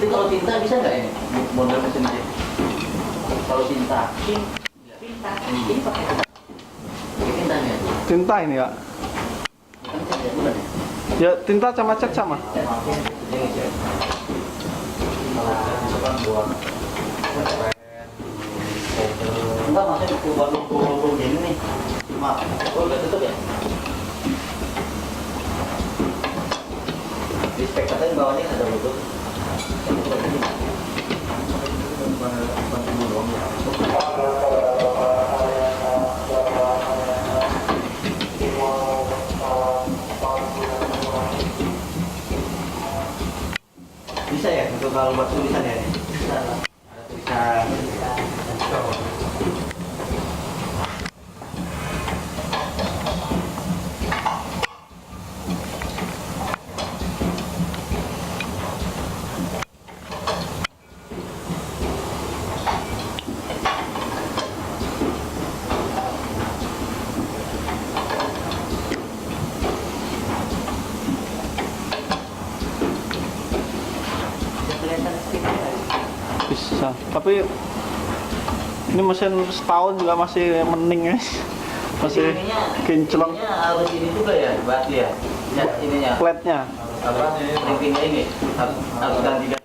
Itu kalau tinta bisa nggak ini? Model mesin jahit. Kalau tinta. Tinta. Ini pakai Ini tintanya. Tinta ini ya? Kan cat ya, bukan ya? Ya tinta sama cat sama. Enggak, maksudnya buat logo gini nih. Cuma, oh udah tutup ya? Di spek katanya bawahnya ada logo. Bisa ya untuk kalau buat tulisan ya? Bisa lah. Ada tulisan. kelihatan sedikit. Bisa. Tapi ini mesin setahun juga masih mending ya. Masih kinclong. Ininya harus ini juga ya, berarti ya. Ya, ininya. Flatnya. Apa? Ringkingnya ini harus ganti.